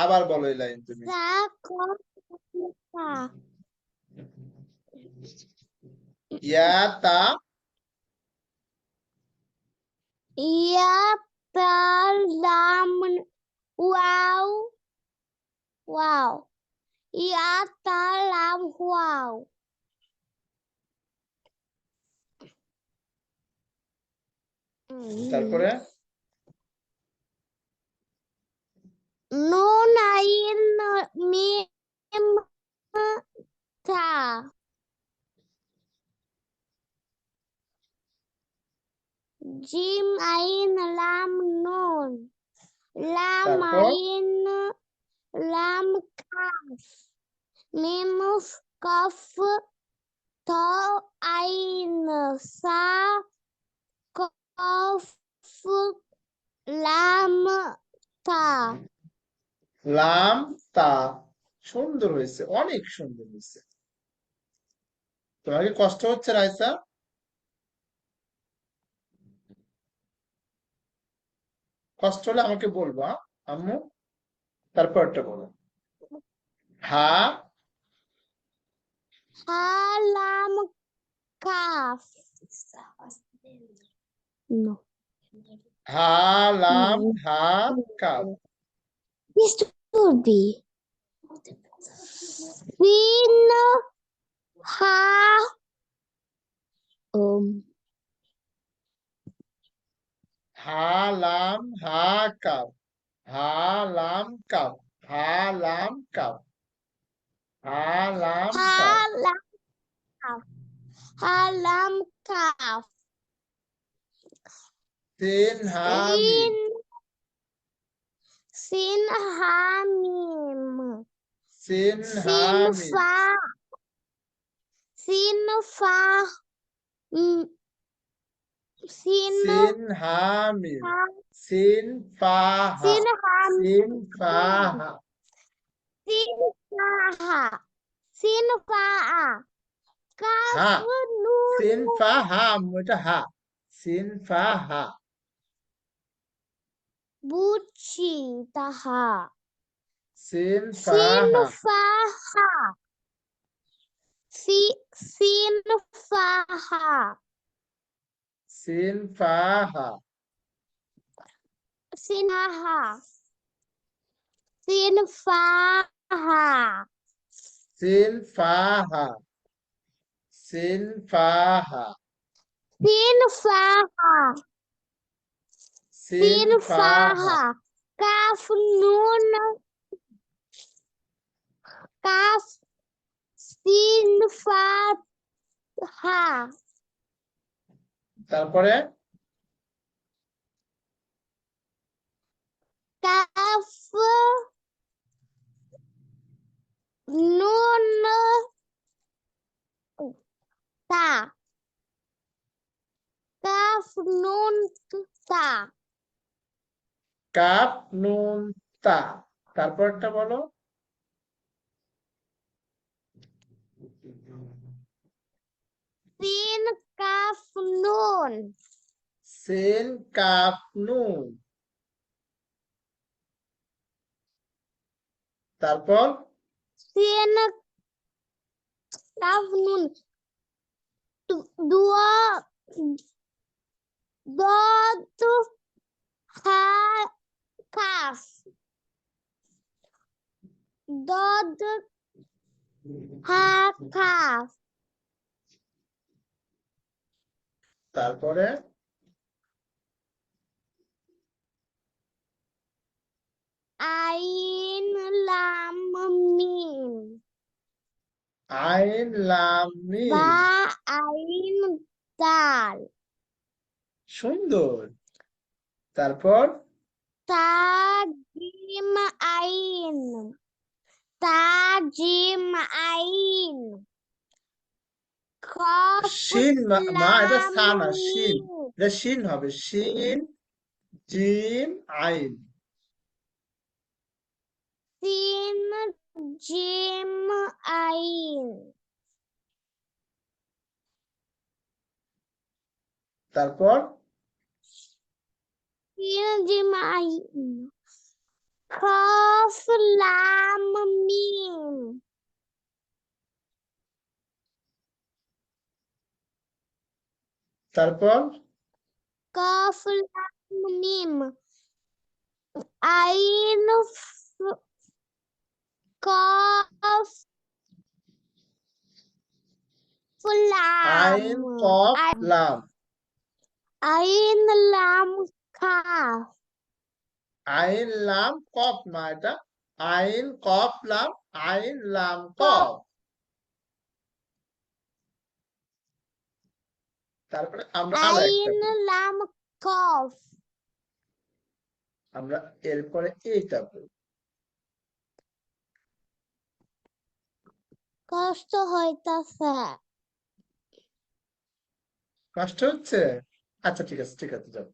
আবার বলো এই লাইন তুমি। ইয়া তা ইয়া তার লাম ওয়াও ওয়াও ইয়া তার লাম ওয়াও তারপরে নুন আইন মিম তা জিম আইন লাম নুন লাম তারপর আইন লাম কাফ মিম কফ ত আইন সা কফ লাম তা লাম তা। সুন্দর হয়েছে, অনেক সুন্দর হয়েছে। তোমার কি কষ্ট হচ্ছে রাইসা? কষ্ট হলে আমাকে বলবা আম্মু। তারপরটা বলো। হা হা লাম কাফ no হা লাম হা কাফ। this would be sin ha হা লাম হা কাফ। হা লাম কাফ। হা লাম কাফ। হা লাম ha কাফ। lam kaf ha lam kaf তিন হা মিম। sin ha mim সিন হা sin মিম। fa sin fa mm, sin সিন হা মিম। ha সিন ফা হা। sin ha সিন ফা mim হা। sin fa ha sin fa a kaf হা nun সিন ফা হা আম্মু, এটা হা। সিন ফা হা। বুঝছি তাহা সিন ফা sin হা। fa ha sin fa ha সিন ফা হা। sin ha sin fa ha সিন ফা হা। সিন ফা হা। sin fa ha সিন sin ফা fa হা। ha kaf nun kaf sin fa ha তারপরে kaf nun ta kaf nun ta কাপ নুন তা। তারপরটা বলো। sin kaf nun সিন কাপ নুন। তারপর sin kaf nun dua dot ha kaf dot ha kaf তারপরে ain lam mim আইন লাম মিম। ba ain dal সুন্দর। তারপর ta jim ain ta jim ain kaf শিন মা এটা lam সা না, শিন। mim এটা শিন হবে। শিন জিম আইন। sin jim ain তারপর sin jim ain kaf লাম মিম তারপর কফ লাম মিম আইন কফ আইন লাম কফ লাম আইন লাম কাফ আইন লাম কফ না এটা আইন কফ লাম আইন লাম কফ কফ তারপরে আমরা আরো একটা আইন লাম কফ আমরা এরপরে এইটা বলি কষ্ট হইতাছে কষ্ট হচ্ছে আচ্ছা ঠিক আছে যাও